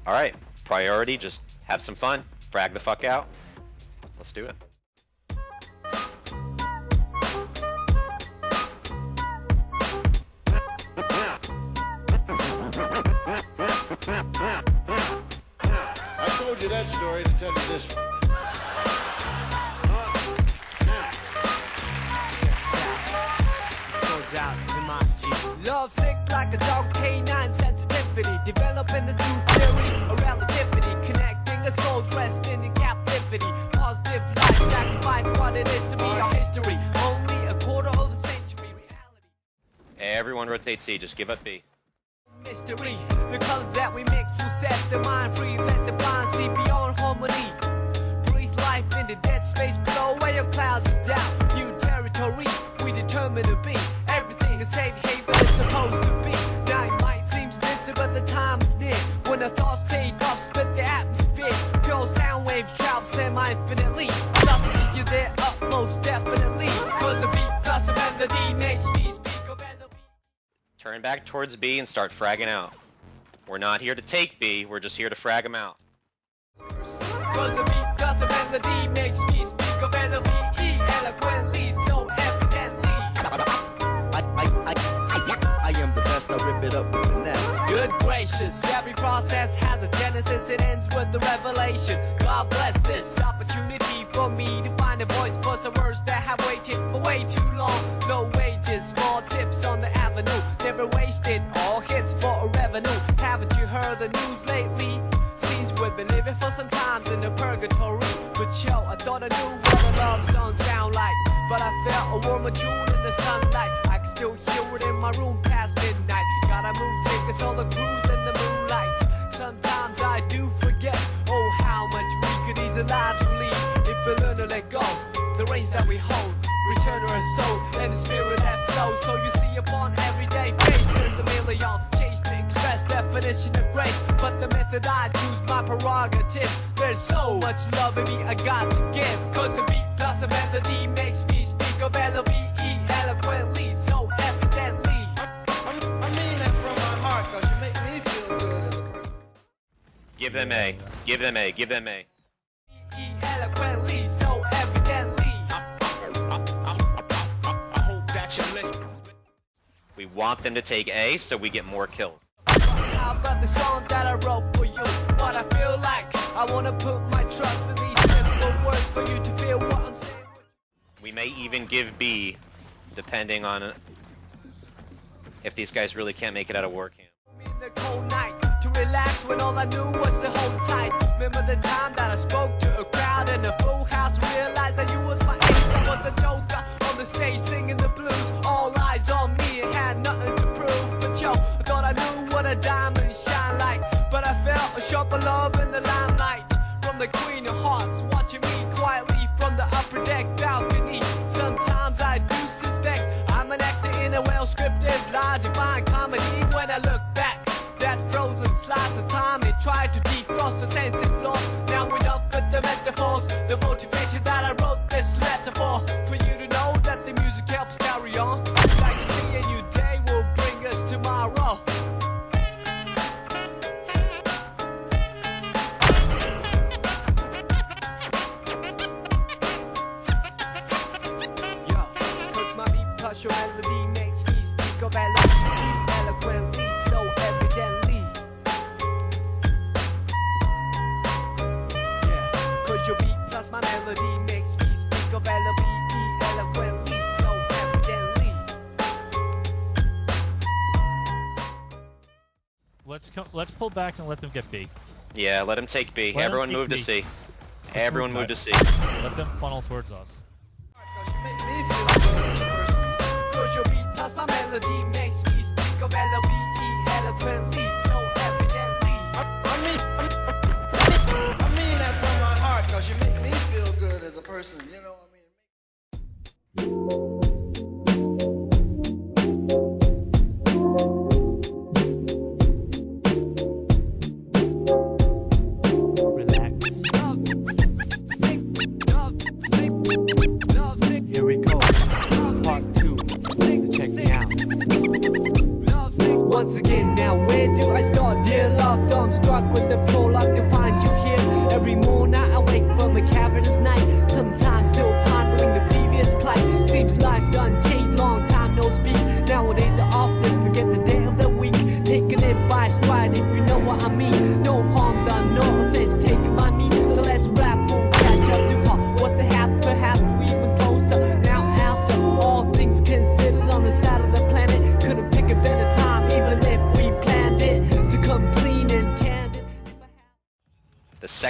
Alright, priority, just have some fun. Frag the fuck out. Let's do it. I told you that story to tell you this one. Love sick like a dog, canine sensitivity. Developing this new theory of relativity. Connecting the souls resting in captivity. Positive life sacrifice what it is to be our history. Only a quarter of a century reality. Everyone rotate C, just give up B. Mystery, the colors that we mix will set the mind free. Let the blind see beyond harmony. Breathe life in the dead space below where your clouds of doubt. New territory, we determined to be. Everything is safe haven it's supposed to be. Now it might seem distant, but the time is near. When the thoughts take off, split the atmosphere. Pure sound waves travel semi-infinitely. Something you there up most definitely. Cause a beat plus a melody makes me speak of melody. Turn back towards B and start fragging out. We're not here to take B, we're just here to frag them out. Cause a beat plus a melody makes me speak of melody eloquently, so evidently. I am the best, I rip it up with finesse. Good gracious, every process has a genesis, it ends with the revelation. God bless this opportunity for me to find a voice for some words that have waited for way too long. No wages, small tips on the avenue, never wasted, all hits for a revenue. Haven't you heard the news lately? Seems we've been living for some times in the purgatory. But yo, I thought I knew what a love song sound like, but I felt a warmer June in the sunlight. I can still hear it in my room past midnight. Gotta move, take us all a cruise in the moonlight. Sometimes I do forget, oh how much we could ease the lives we lead. If we learn to let go, the reins that we hold, return to our soul and the spirit that flows. So you see upon everyday face, there's a million change to express definition of grace. But the method I choose, my prerogative. There's so much love in me I got to give. Cause a beat plus a melody makes me speak of L-O-V-E eloquently, so evidently. I mean that from my heart, cause you make me feel good as a person. Give them A, give them A, give them A. Eloquently, so evidently. I hope that you listen. We want them to take A so we get more kills. How about the song that I wrote for you? What I feel like, I wanna put my trust in these simple words for you to feel what I'm saying. We may even give B, depending on if these guys really can't make it out of war camp. In the cold night, to relax when all I knew was to hold tight. Remember the time that I spoke to a crowd in a full house, realized that you was my ace. I was the joker on the stage singing the blues. All eyes on me and had nothing to prove. But yo, I thought I knew what a diamond shine like. But I felt a sharper love in the limelight. From the queen of hearts, watching me quietly from the upper deck balcony. Sometimes I do suspect I'm an actor in a well-scripted lie, divine comedy. When I look back, that frozen slice of time, it tried to defrost the senses lost. Now enough with the metaphors, the motivation that I wrote this letter for you to know that the music helps carry on. Like to see a new day will bring us tomorrow. Your melody makes me speak of eloquently, so evidently. Yeah, cause your beat plus my melody makes me speak of eloquently, so evidently. Let's pull back and let them get B. Yeah, let them take B. Let 'em Everyone take move to B. C. Everyone move to C. Let them funnel towards us. Cause you make me feel good as a person. Cause your beat plus my melody makes me speak of L-O-V-E eloquently, so evidently. I mean that from my heart, cause you make me feel good as a person, you know what I mean? Here we go, part 2, check me out. Once again, now where do I start? Dear love, I'm struck with the poor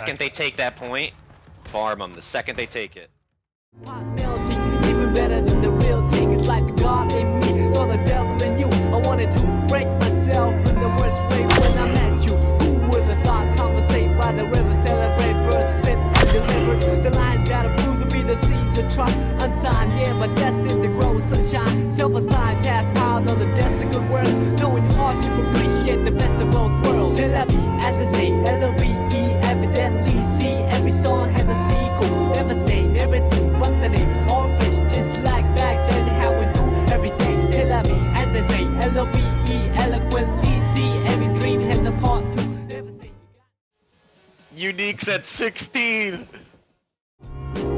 second they take that point, farm them. The second they take it. Pot melting, even better than the real thing. It's like the God in me, so the devil in you. I wanted to break myself in the worst way when I met you. Who would have thought? Conversate by the river, celebrate birds, sit and deliver. The lines gotta prove to be the seeds of trust. Unsigned, yeah, but destined to grow sunshine. Self-assigned, task piled on the desk of good words. Knowing your hardship, appreciate the best of both worlds. C'est la vie, as they say, L-O-V-E, evidently see every song has a sequel. Never say everything but the name. All fish, just like back then, how we do everything. C'est la vie, as they say, L-O-V-E, eloquently see every dream has a part two. Never say Unique's at 16!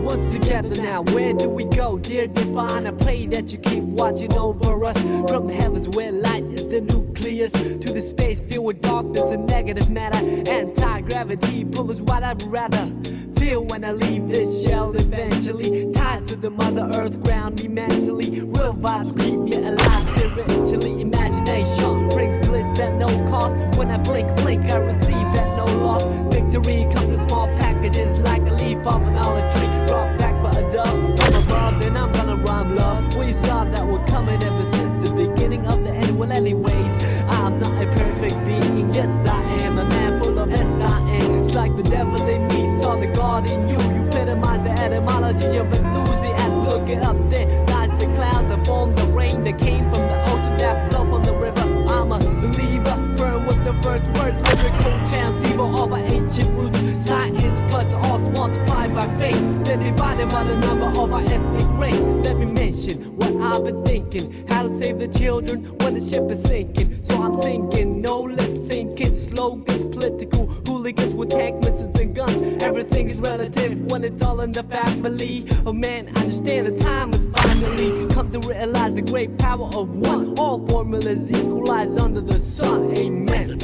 once together now, where do we go, dear divine? I pray that you keep watching over us from the heavens where light is the nucleus to the space filled with darkness and negative matter. Anti-gravity pull is what I'd rather feel when I leave this shell eventually. Ties to the mother earth ground me mentally. Real vibes keep me alive spiritually. Imagination brings bliss at no cost. When I blink, I receive at no loss. Victory comes in small packages like a leaf off an olive tree. Brought back by a dove from above, then I'm gonna rhyme love. We saw that we're coming ever since the beginning of the end. Well, anyways, I'm not a perfect being. Yes, I am a man full of S-I-N. It's like the devil in me, saw the God in you. You epitomize the etymology of enthusiasm. Look it up, there lies the clouds that form the rain that came from the ocean that flow from the river. I'm a believer, firm with the first words. Lyrical transceiver of our ancient roots. Science plus arts multiplied by faith, then divided by the number of our ethnic race. Let me mention what I've been thinking, how to save the children when the ship is sinking. So I'm sinking, no lip syncing, slogans, political hooligans with tank missiles and guns. Everything is relative when it's all in the family. Oh man, understand the time has finally come to realize the great power of one. All formulas equalize under the sun. Amen.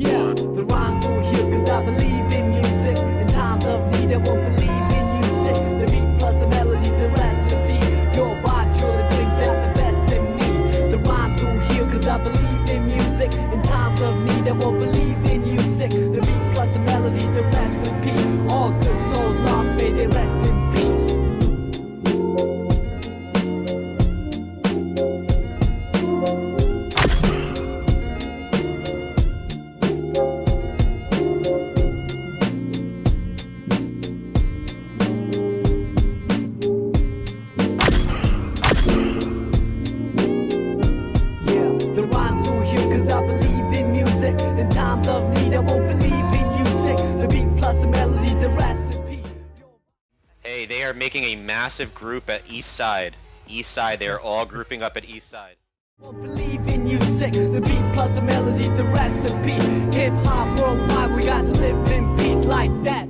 Yeah, the rhymes will heal cause I believe in music. In times of need I won't believe in music. The beat plus the melody, the recipe. Your vibe truly brings out the best in me. The rhymes will heal cause I believe in music. In times of need I won't believe in music. The beat plus the melody, the recipe. All good souls lost, may they rest in peace. The rhymes will heal cause I believe in music. In times of need I won't believe in music. The beat plus the melody, the recipe. Hey, they are making a massive group at East Side. East Side, they are all grouping up at East Side. Won't believe in music. The beat plus the melody, the recipe. Hip hop worldwide, we got to live in peace like that.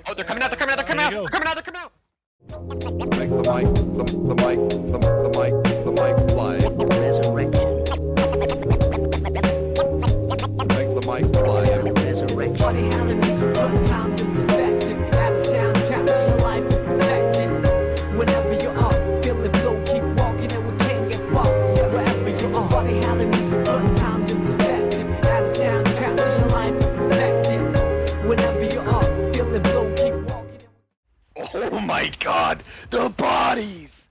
Oh, they're coming out, they're coming out, they're coming out, There you they're coming out, they're coming out! Make the mic fly. Resurrection. Make the mic fly. Resurrection. Funny how the music put time to perspective. Have a soundtrack to your life and perfect it. Whenever you are, feel the flow, keep walking and we can't get far. Wherever you are. Funny how the music put time to perspective. Have a soundtrack to your life and perfect it. Whenever you are, feel the flow, keep walking. Oh my god, the bodies!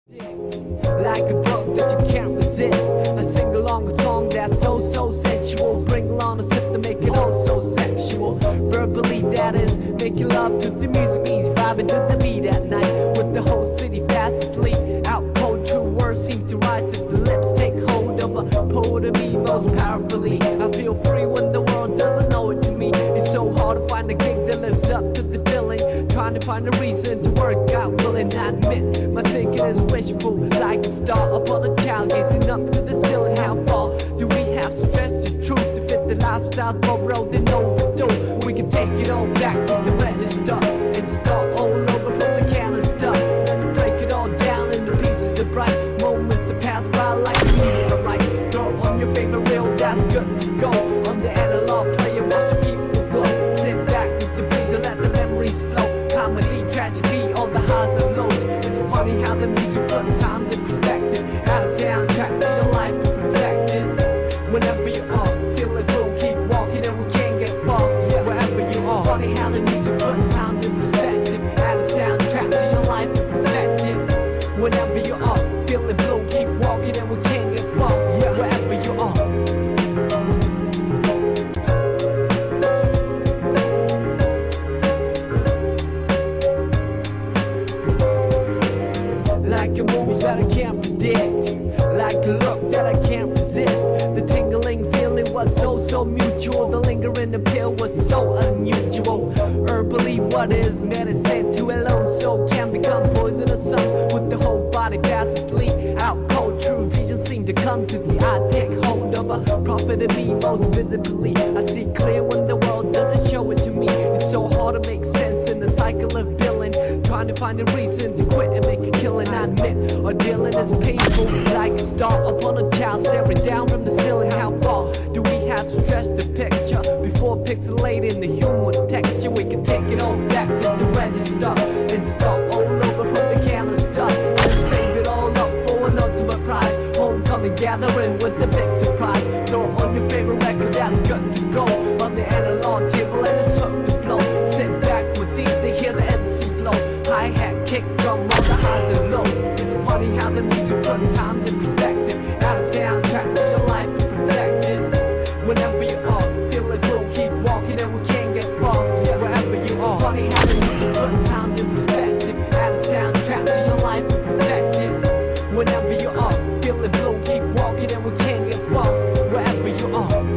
Like a drug that you can't resist. I sing along a song that's so sensual. Bring along a sip to make it oh so sexual. Verbally that is making love to the music means vibing to the beat at night. With the whole city fast asleep. Out cold true words seem to rise to the lips. Take hold of a poet of me most powerfully. I feel free when the world doesn't know it to me. It's so hard to find a gig that lives up to the billing. Trying to find a reason to work out, willing to admit my thinking is wishful, like a star upon a child gazing up to the ceiling. How far do we have to stretch the truth to fit the lifestyle borrowed and overdue? We can take it all back to the register and start all over from the canister. Let's break it all down into pieces of bright moments that pass by like a meteorite. Throw on your favorite reel, that's good to go. On the analog player, watch the people glow. Sit back with the breeze and let the memories flow. Comedy, tragedy, all the highs and lows. It's funny how the music puts times in perspective. Add a soundtrack to your life and perfect it. Whenever you are, feel it will keep walking and we can't get far. Yeah, wherever you are. It's funny how the music puts times in perspective. Add a soundtrack to your life and perfect it. Whenever you are, feel it will keep walking and we can't get far. Yeah, wherever you are. Like a move that I can't predict, like a look that I can't resist. The tingling feeling was so mutual. The lingering appeal was so unusual. Herbally, what is medicine to a lone soul can become poisonous. Some with the whole body fast asleep. Out cold, true vision seem to come to the eye. Take hold of a prophet of me most visibly. I see clear when the world doesn't show it to me. It's so hard to make sense in the cycle of billing. Trying to find a reason to quit and make a killing. I admit, our dealing is painful, like a star upon a child staring down from the ceiling. How far do we have to stretch the picture before pixelating the human texture? We can take it all back to the register and start all over from the canister and save it all up for an ultimate prize. Homecoming gathering with the big surprise. Throw on your favorite record, that's good to go. On the analog table and it's up to blow. Sit back with these and hear the MC flow. Hi-hat, kick, drum, all the highs and lows. It's funny how the music puts times in perspective. Add a soundtrack to your life and perfect it. Whenever you are, feel it will keep walking and we can't get far. Yeah, wherever you are. It's funny how the music puts times in perspective. Add a soundtrack to your life and perfect it. Whenever you are, feel it will keep walking and we can't get far. Wherever you are.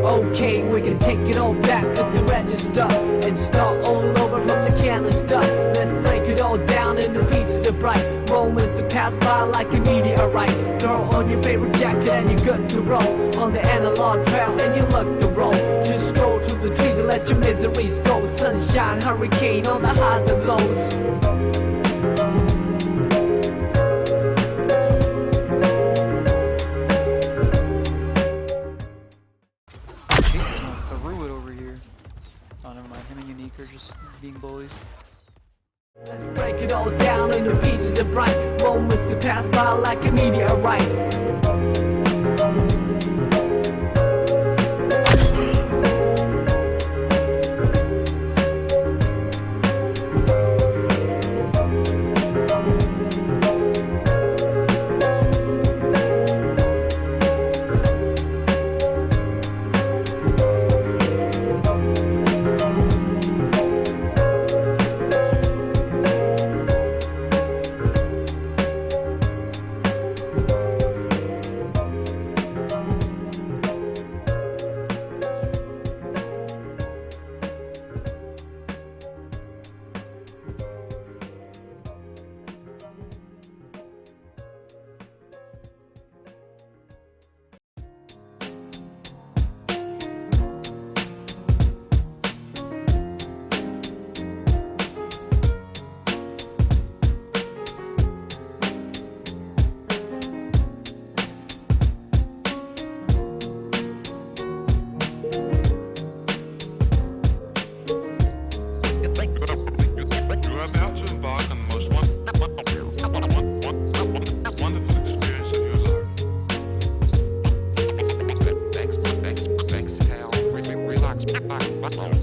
Okay, we can take it all back to the register and start all over from the canister. Let's break it all down into pieces of bright moments that pass by like a meteorite. Throw on your favorite jacket and you're good to roll on the analog trail and you look the roll. Just stroll through the trees and let your miseries go. Sunshine, hurricane, all the highs and lows. Chases one with a Ruid over here. Oh, never mind. Him and Unique are just being bullies. Let's break it all down into pieces of bright moments that pass by like a meteorite.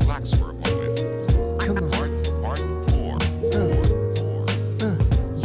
Relax for a moment. Come on. March 4.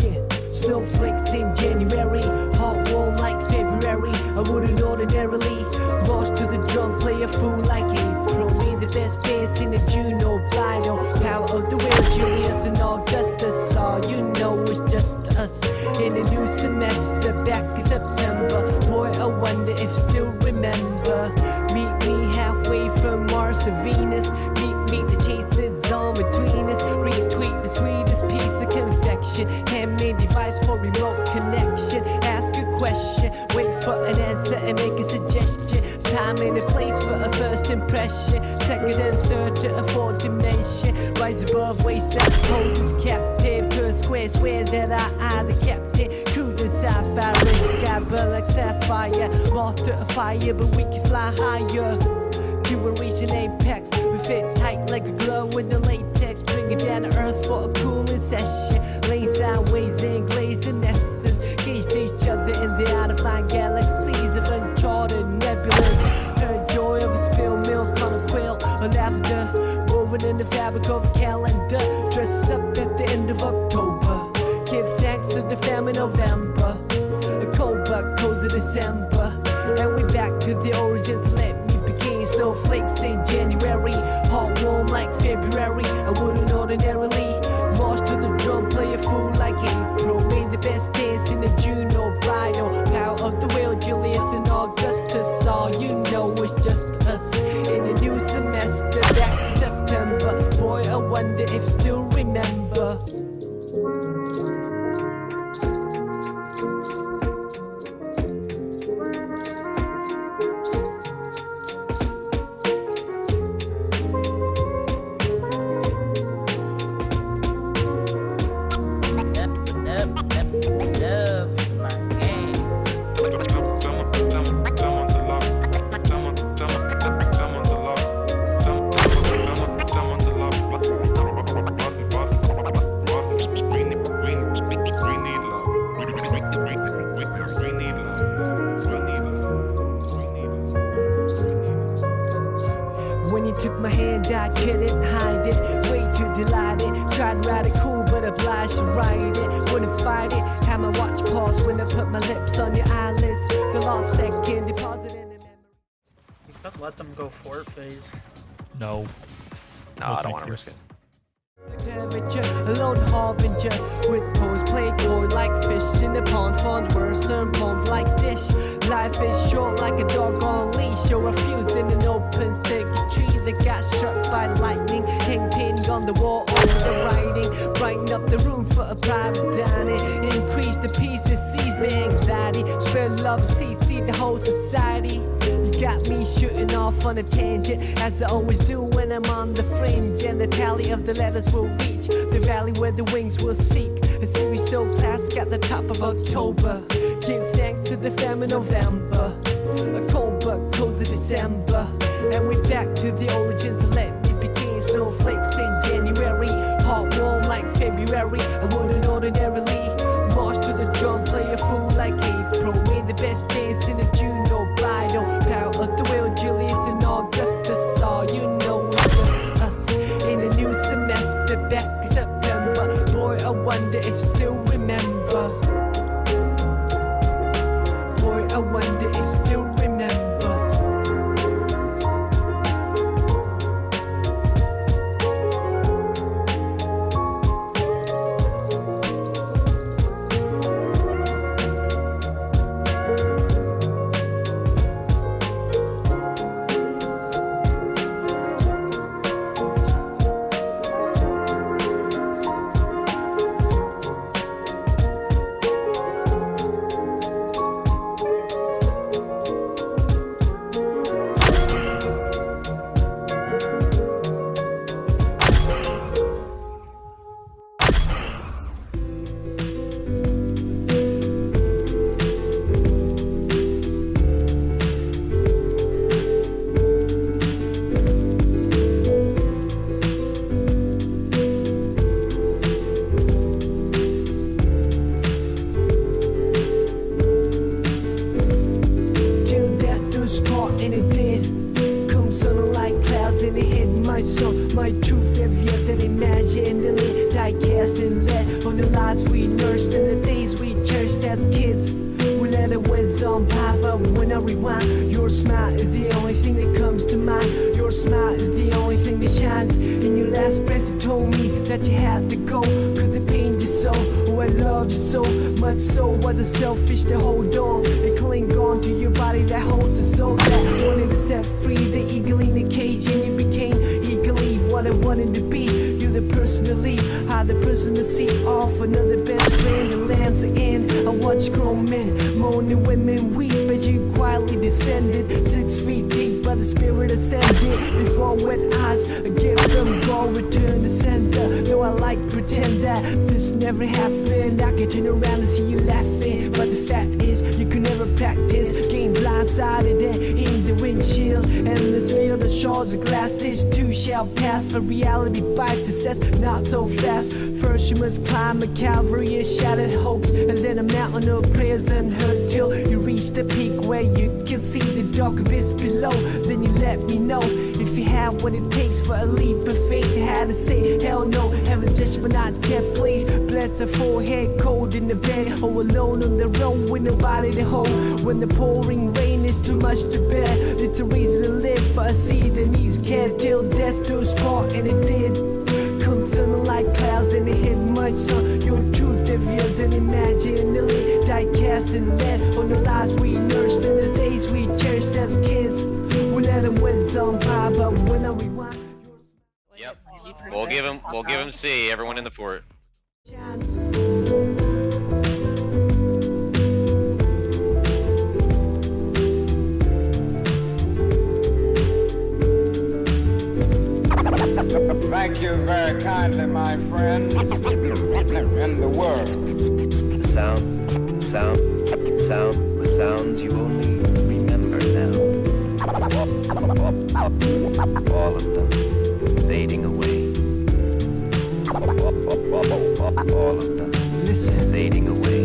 Yeah, snowflakes in January, hot warm like February. I wouldn't ordinarily march to the drum, play a fool like April. In the best dance in the Juno bridal. Power of the will, Julius and Augustus. All you know is just us. In a new semester, back in September. Boy, I wonder if still remember. Meet me halfway from Mars to Venus. Meet the chases on between us. Retweet the sweetest piece of confection. Handmade device for remote connection. Ask a question, wait for an answer and make a suggestion. Time and a place for a first impression. Second and third to a fourth dimension. Rise above waist that hold us captive to a square. Swear that I the captain. Cruising sapphire, sky burn like sapphire. Moth to a fire, but we can fly higher. You will reach an apex. We fit tight like a glove with the latex. Bring it down to earth for a cooling session. Lane sideways and glaze the nesses. Gauge each other in the out-of-line galaxies of uncharted nebulas. Her joy of a spilled milk on a quill of lavender. Woven in the fabric of a calendar. Dress up at the end of October. Give thanks to the famine November. A cold but cozy December. And we back to the origins. Let me begin. Snowflakes in January. Hot warm like February. I wouldn't ordinarily march to the drum, play a fool like April. Made the best dance in the Juno bridal. Power of the will, Julius and Augustus. All you know is just us. In a new semester, back in September. Boy, I wonder if still remember. When you took my hand, I couldn't hide it. Way too delighted. Tried to ride it cool, but obliged to ride it. Wouldn't fight it. Had my watch pause when I put my lips on your eyelids. The lost second deposited in the memory. You could let them go fort phase. No. No, I don't want to risk it. Curvature, a lone harbinger with toys play coy like fish in the pond. Fawns worse and pond like fish. Life is short like a dog on leash. You're refused in an open circuit tree that got struck by lightning. Hang painting on the wall over writing. Brighten up the room for a private dining. Increase the pieces, seize the anxiety. Spread love, see the whole society. You got me shooting off on a tangent, as I always do when I'm on the fringe. And the tally of the letters will reach the valley where the wings will seek. A series so classic at the top of October. Give thanks to the famine November. A cold but cozy December. And we're back to the origins. Let me begin. Snowflakes in January. Hot warm like February. I wouldn't ordinarily march to the drum, play a fool like April. Made the best dance in the Juno bridal. Power of the will, Julius and Augustus. All you know is just us. In a new semester, back in September. Boy, I wonder if still remember. Boy, I wonder if still remember. My truth, every that imagine the lit, die cast and let on the lives we nursed and the days we cherished as kids. We let it whiz on by, but when I rewind, your smile is the only thing that comes to mind. Your smile is the only that shines. In your last breath you told me that you had to go, cause it pained you so. Oh, I loved you so much, so was it selfish to hold on and cling on to your body that holds a soul that wanted to set free the eagle in the cage, and you became eagerly what I wanted to be. You're the person to leave, I'm the person to see off another best friend. The land's end, I watch grown men moaning, women weep as you quietly descended 6 feet deep, by the spirit ascended. Before wet eyes, a gift from God, return to sender. Though I like pretend that this never happened, I can turn around and see you laughing, but the fact is you could never practice. Game blindsided and in the windshield, and let's feel the shards of glass. This too shall pass, for reality bites success not so fast. First you must climb a Calvary of shattered hopes, and then a mountain of prayers unheard, till you reach the peak where you can see the dark abyss below. Then you let me know if you have what it takes for a leap of faith. You had to say hell no, heaven just but not yet, please. Bless the forehead, cold in the bed, or alone on the road with nobody to hold. When the pouring rain is too much to bear, it's a reason to live, for a seed that needs care till death do us part, and it did. Come sun like clouds and it hit much sun. Your truth heavier than imaginally, die cast and lead on the lives we nursed and the days we cherished as kids. We let them win some pie, but when I rewind. Yep. We'll give him C. Everyone in the fort. Thank you very kindly, my friend. In the world. The sounds you only remember now. All of them fading away. All of them fading away.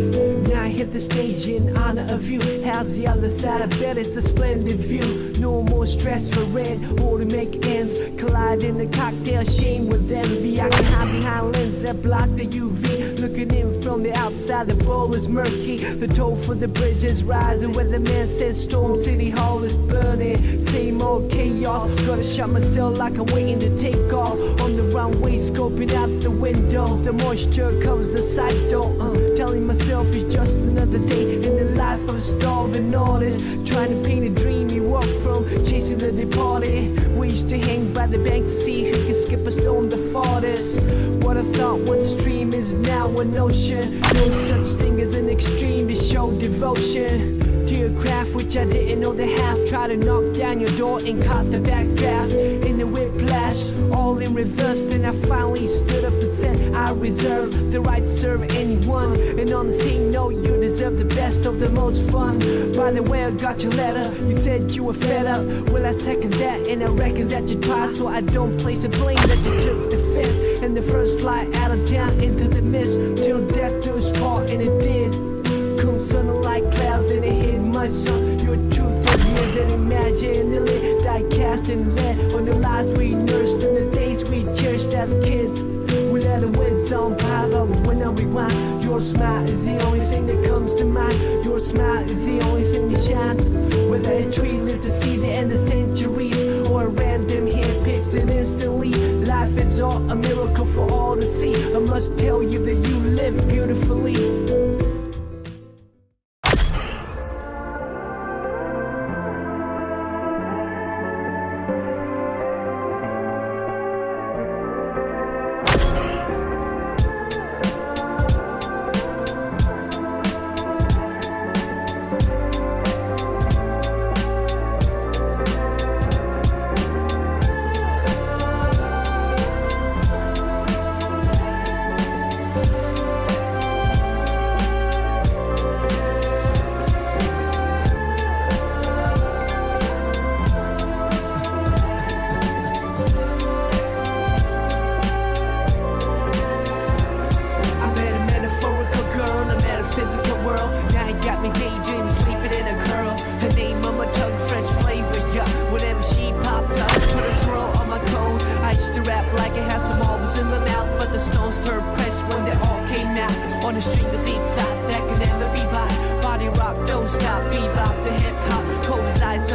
Now I hit the stage in honor of you. How's the other side? I bet it's a splendid view. No more stress for rent or to make ends. Collide in the cocktail sheen with envy. I can hide behind lens that block the UV. Looking in from the outside, the bowl is murky. The toll for the bridge is rising. Where the man says Storm City Hall is burning. Same old chaos. Gotta shut myself like I'm waiting to take off. On the runway, scoping out the window. The moisture covers the sight though. Telling myself it's just another day in the life of a starving artist. Trying to paint a dream you walk from, chasing the departed. We used to hang by the banks to see who can skip a stone the farthest. What I thought was a stream is now an ocean. No such thing as an extreme to show devotion to your craft, which I didn't know the half. Try to knock down your door and caught the backdraft in the whiplash, all in reverse. Then I finally stood up and said I reserve the right to serve anyone. And on the same note, you deserve the best of the most fun. By the way, I got your letter, you said you were fed up. Well, I second that, and I reckon that you tried, so I don't place the blame that you took the fifth and the first flight out of town into the mist, till death do us part, and it did. Come sun like clouds and it hit much sun. Your truth is more than imaginally. Die cast and lead on the lives we nursed and the days we cherished as kids. We let them win some pie, but when I rewind, your smile is the only thing that comes to mind. Your smile is the only thing that shines. Whether a tree lived to see the end of centuries, or a random hand picks it instantly, life is all a miracle for all to see. I must tell you that you live beautifully.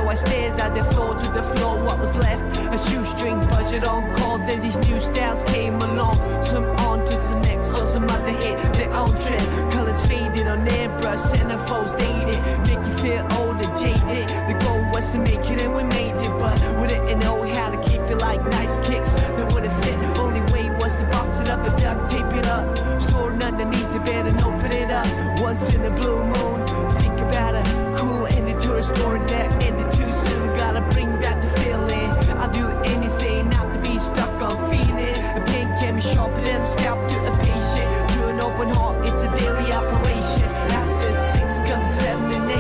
I stared at the floor to the floor, what was left? A shoestring budget on call. after these new styles came along, some on to the next, so some other hit their own trend. Colors faded on airbrush, centerfolds dated, make you feel old and jaded. The goal was to make it and we made it, but we didn't know how to keep it like nice kicks that wouldn't fit. Only way was to box it up and duct tape it up, stored underneath the bed and open it up once in a blue moon. Think about a cool ending to a story that ended too soon. Gotta bring back the feeling. I'll do anything not to be stuck on feeling. A pain can be sharper than a scalp to a patient. To an open heart, it's a daily operation. After 6 comes 7 and 8.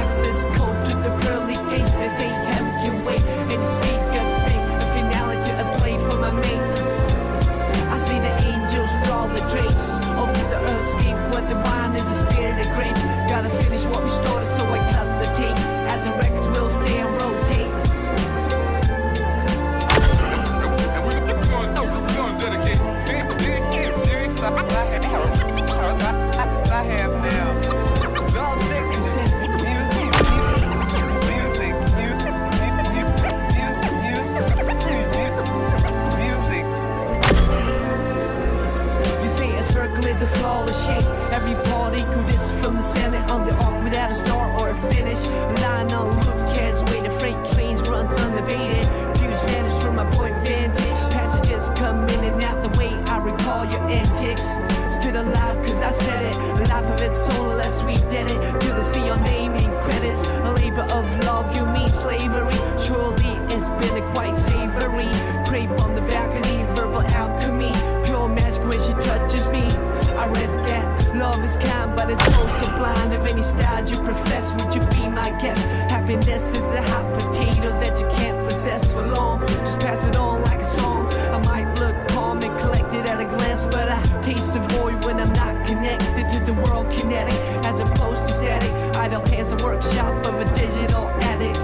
Access code to the pearly gates. This ain't heaven can wait. And speak of fate, a finale to a play for my mate. I see the angels draw the drapes over the earthscape where the wine and the spirit of grapes. Gotta finish what we started, so I cut the tape. As the records will stay and rotate. And we're gonna dedicate lyrics I have now. You say a circle is a flawless shape. Every particle this from the center on the arc without a start or a finish. Line on loop carries weight of freight trains runs unabated. Views vanish from my point vantage. Passages come in and out the way I recall your antics. Still alive cause I said it. Life of its soul unless we did it. Till they see your name in credits. A labor of love, you mean slavery. Surely it's been a quite savory. Crepe on the back of the verbal alchemy. Pure magic when she touches me. I read that love is kind, but it's also blind. Of any style you profess, would you be my guest? Happiness is a hot potato that you can't possess for long. Just pass it on like a song. I might look calm and collected at a glance, but I taste the void when I'm not connected to the world kinetic, as opposed to static. Idle hands, a workshop of a digital addict.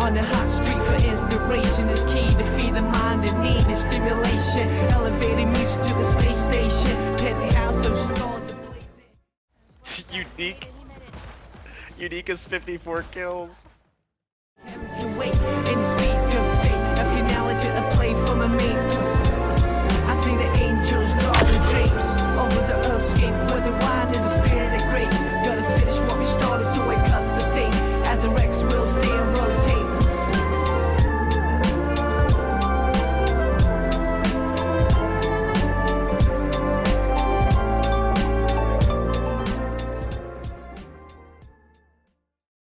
On the hot street for inspiration is key to feed the mind in need of stimulation. Elevating music to the space station. Penthouse of stars to blaze it. Unique. Unique is 54 kills. Wait,